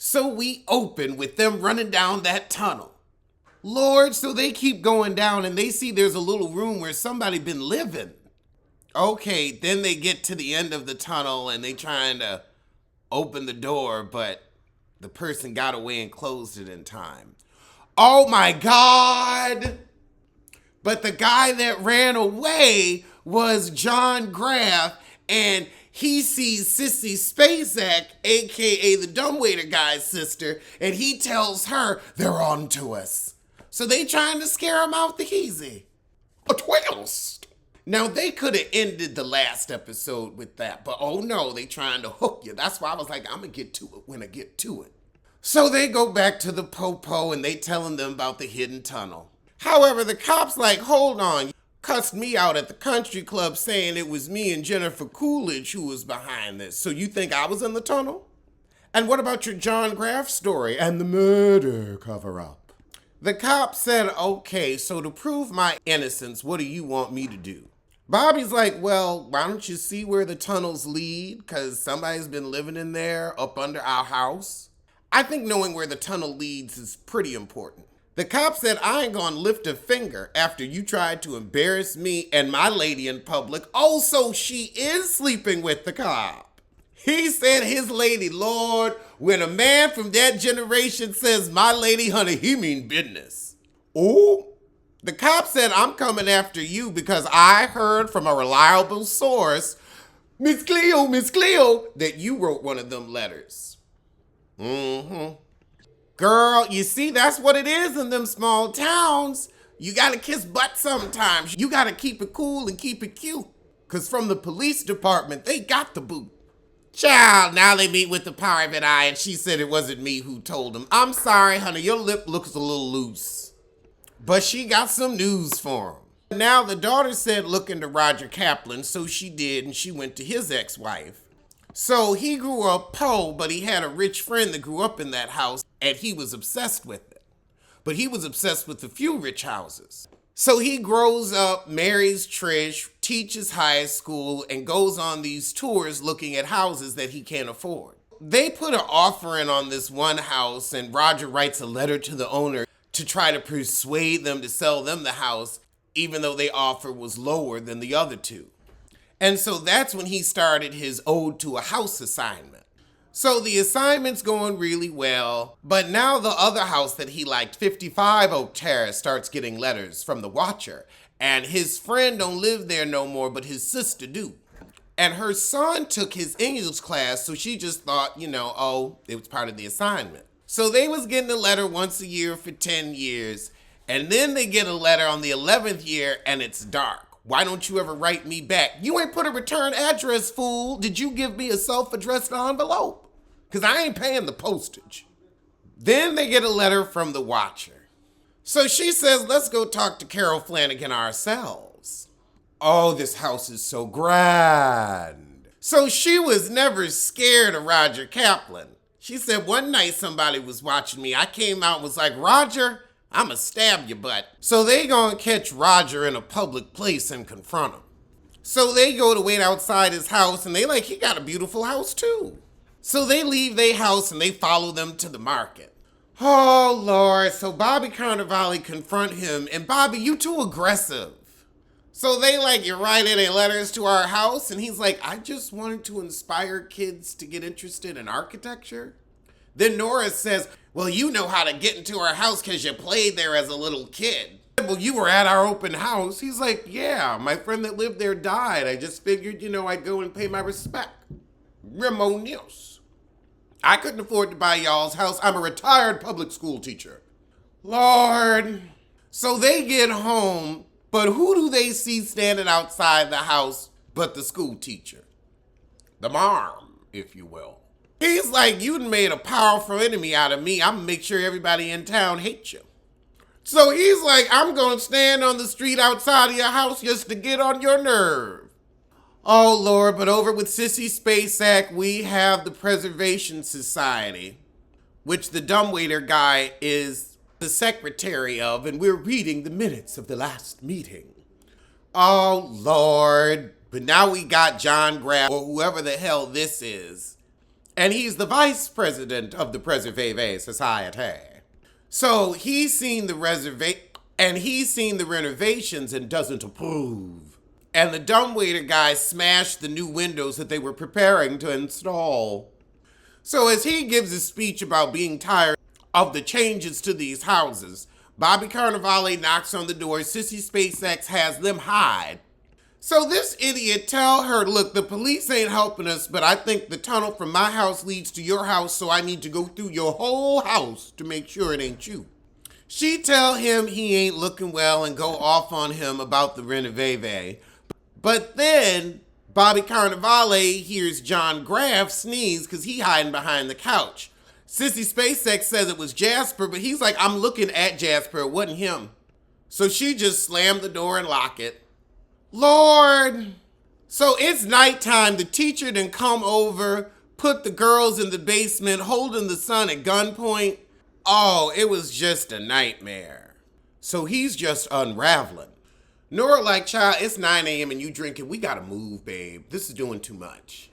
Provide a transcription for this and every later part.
So we open with them running down that tunnel. Lord, so they keep going down and they see there's a little room where somebody been living. Okay, then they get to the end of the tunnel and they trying to open the door, but the person got away and closed it in time. Oh my God! But the guy that ran away was John Graff, and he sees Sissy Spacek, aka the dumbwaiter guy's sister, and he tells her they're on to us. So they trying to scare him out the easy. A twist. Now they could have ended the last episode with that, but oh no, they trying to hook you. That's why I was like, I'm gonna get to it when I get to it. So they go back to the Popo and they telling them about the hidden tunnel. However, the cops like, hold on, you cussed me out at the country club saying it was me and Jennifer Coolidge who was behind this. So you think I was in the tunnel? And what about your John Graff story and the murder cover-up? The cop said, okay, so to prove my innocence, what do you want me to do? Bobby's like, well, why don't you see where the tunnels lead? Because somebody's been living in there up under our house. I think knowing where the tunnel leads is pretty important. The cop said, I ain't gonna lift a finger after you tried to embarrass me and my lady in public. Oh, so she is sleeping with the cop. He said his lady, Lord, when a man from that generation says my lady, honey, he mean business. Oh, the cop said, I'm coming after you because I heard from a reliable source, Miss Cleo, that you wrote one of them letters. Girl, you see, that's what it is in them small towns. You gotta kiss butt sometimes. You gotta keep it cool and keep it cute. Cause from the police department, they got the boot. Child, now they meet with the private eye and she said it wasn't me who told him. I'm sorry, honey, your lip looks a little loose. But she got some news for him. Now the daughter said look into Roger Kaplan, so she did, and she went to his ex-wife. So he grew up poor, but he had a rich friend that grew up in that house, and he was obsessed with it. But he was obsessed with the few rich houses. So he grows up, marries Trish, teaches high school, and goes on these tours looking at houses that he can't afford. They put an offer in on this one house, and Roger writes a letter to the owner to try to persuade them to sell them the house, even though their offer was lower than the other two. And so that's when he started his Ode to a House assignment. So the assignment's going really well, but now the other house that he liked, 55 Oak Terrace, starts getting letters from the watcher. And his friend don't live there no more, but his sister do. And her son took his English class, so she just thought, oh, it was part of the assignment. So they was getting a letter once a year for 10 years, and then they get a letter on the 11th year, and it's dark. Why don't you ever write me back? You ain't put a return address, fool. Did you give me a self-addressed envelope? Because I ain't paying the postage. Then they get a letter from the watcher. So she says, let's go talk to Carol Flanagan ourselves. Oh, this house is so grand. So she was never scared of Roger Kaplan. She said one night somebody was watching me. I came out and was like, Roger, I'ma stab your butt. So they gonna catch Roger in a public place and confront him. So they go to wait outside his house and they like, he got a beautiful house too. So they leave their house and they follow them to the market. Oh Lord, so Bobby Carnevale confront him and Bobby, you too aggressive. So they like, you're writing letters to our house? And he's like, I just wanted to inspire kids to get interested in architecture. Then Nora says, well, you know how to get into our house because you played there as a little kid. Well, you were at our open house. He's like, yeah, my friend that lived there died. I just figured, I'd go and pay my respect. Ramonius. I couldn't afford to buy y'all's house. I'm a retired public school teacher. Lord. So they get home, but who do they see standing outside the house but the school teacher? The marm, if you will. He's like, you made a powerful enemy out of me. I'm gonna make sure everybody in town hates you. So he's like, I'm gonna stand on the street outside of your house just to get on your nerve. Oh Lord, but over with Sissy Spacek, we have the Preservation Society, which the dumbwaiter guy is the secretary of, and we're reading the minutes of the last meeting. Oh Lord, but now we got John Graff, or whoever the hell this is. And he's the vice president of the Preserve Society. So he's seen the renovations and doesn't approve. And the dumbwaiter guy smashed the new windows that they were preparing to install. So as he gives a speech about being tired of the changes to these houses, Bobby Cannavale knocks on the door. Sissy SpaceX has them hide. So this idiot tell her, look, the police ain't helping us, but I think the tunnel from my house leads to your house, so I need to go through your whole house to make sure it ain't you. She tell him he ain't looking well and go off on him about the renovave. But then Bobby Cannavale hears John Graff sneeze because he hiding behind the couch. Sissy SpaceX says it was Jasper, but he's like, I'm looking at Jasper, it wasn't him. So she just slammed the door and locked it. Lord. So it's nighttime. The teacher done come over, put the girls in the basement, holding the son at gunpoint. Oh, it was just a nightmare. So he's just unraveling. Nora like, child, it's 9 a.m. and you drinking. We gotta move, babe. This is doing too much.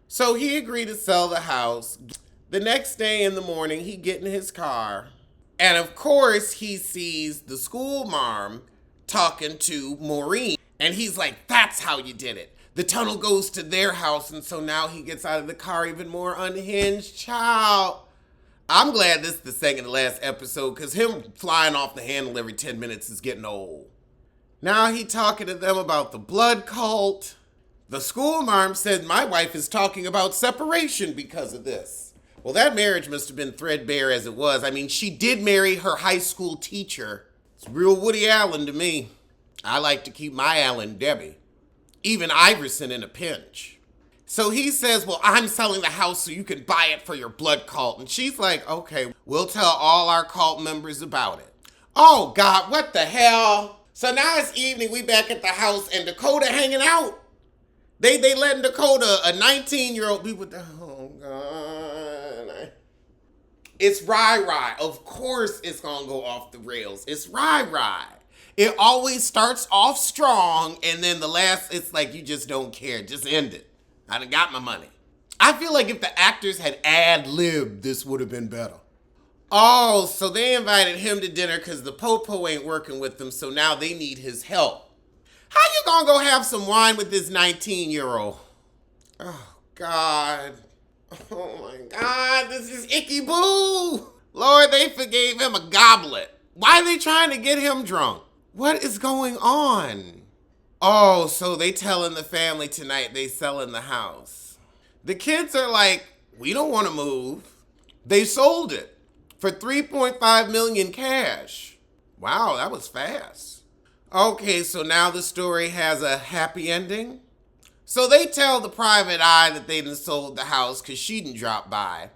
So he agreed to sell the house. The next day in the morning, he get in his car. And of course, he sees the school marm talking to Maureen. And he's like, that's how you did it. The tunnel goes to their house. And so now he gets out of the car even more unhinged. Child. I'm glad this is the second to last episode because him flying off the handle every 10 minutes is getting old. Now he talking to them about the blood cult. The school marm said, my wife is talking about separation because of this. Well, that marriage must have been threadbare as it was. I mean, she did marry her high school teacher. It's real Woody Allen to me. I like to keep my Allen Debbie. Even Iverson in a pinch. So he says, well, I'm selling the house so you can buy it for your blood cult. And she's like, okay, we'll tell all our cult members about it. Oh, God, what the hell? So now it's evening, we back at the house, and Dakota hanging out. They letting Dakota, a 19-year-old, be with the, oh, God. It's Rai. Of course it's going to go off the rails. It's Rai. It always starts off strong, and then the last, it's like you just don't care. Just end it. I done got my money. I feel like if the actors had ad-libbed, this would have been better. Oh, so they invited him to dinner because the popo ain't working with them, so now they need his help. How you gonna go have some wine with this 19-year-old? Oh, God. Oh, my God. This is icky boo. Lord, they forgave him a goblet. Why are they trying to get him drunk? What is going on? Oh, so they telling the family tonight they selling the house. The kids are like, we don't want to move. They sold it for $3.5 million cash. Wow, that was fast. Okay, so now the story has a happy ending. So they tell the private eye that they done sold the house because she didn't drop by.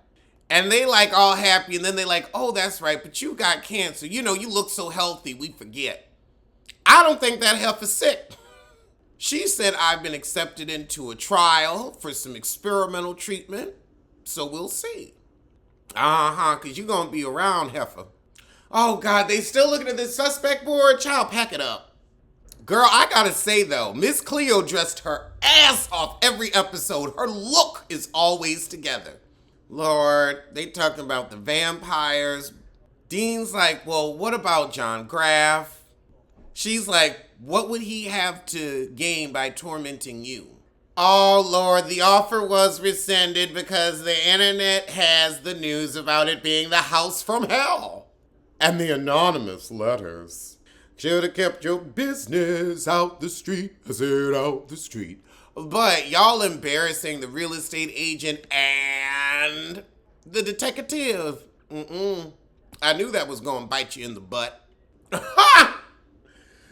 And they like all happy, and then they like, oh, that's right, but you got cancer. You know, you look so healthy, we forget. I don't think that heifer's sick. She said, I've been accepted into a trial for some experimental treatment, so we'll see. Because you're going to be around, heifer. Oh, God, they still looking at this suspect board? Child, pack it up. Girl, I gotta say, though, Miss Cleo dressed her ass off every episode. Her look is always together. Lord, they talking about the vampires. Dean's like, well, what about John Graff? She's like, what would he have to gain by tormenting you? Oh, Lord, the offer was rescinded because the internet has the news about it being the house from hell. And the anonymous letters. Should have kept your business out the street. I said out the street. But y'all embarrassing the real estate agent and the detective. I knew that was going to bite you in the butt.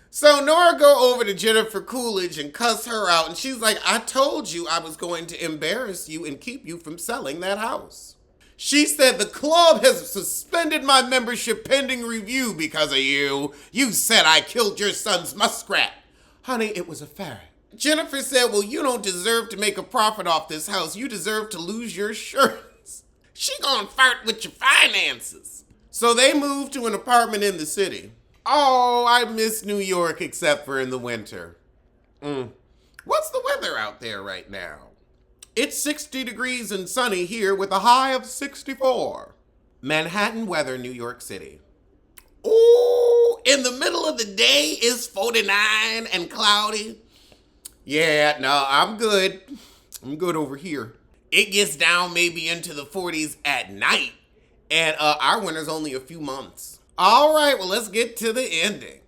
So Nora go over to Jennifer Coolidge and cuss her out. And she's like, I told you I was going to embarrass you and keep you from selling that house. She said the club has suspended my membership pending review because of you. You said I killed your son's muskrat. Honey, it was a ferret. Jennifer said, well, you don't deserve to make a profit off this house. You deserve to lose your shirts. She gonna flirt with your finances. So they moved to an apartment in the city. Oh, I miss New York except for in the winter. What's the weather out there right now? It's 60 degrees and sunny here with a high of 64. Manhattan weather, New York City. Ooh, in the middle of the day is 49 and cloudy. Yeah, no, I'm good. I'm good over here. It gets down maybe into the 40s at night, and our winter's only a few months. All right, well, let's get to the ending.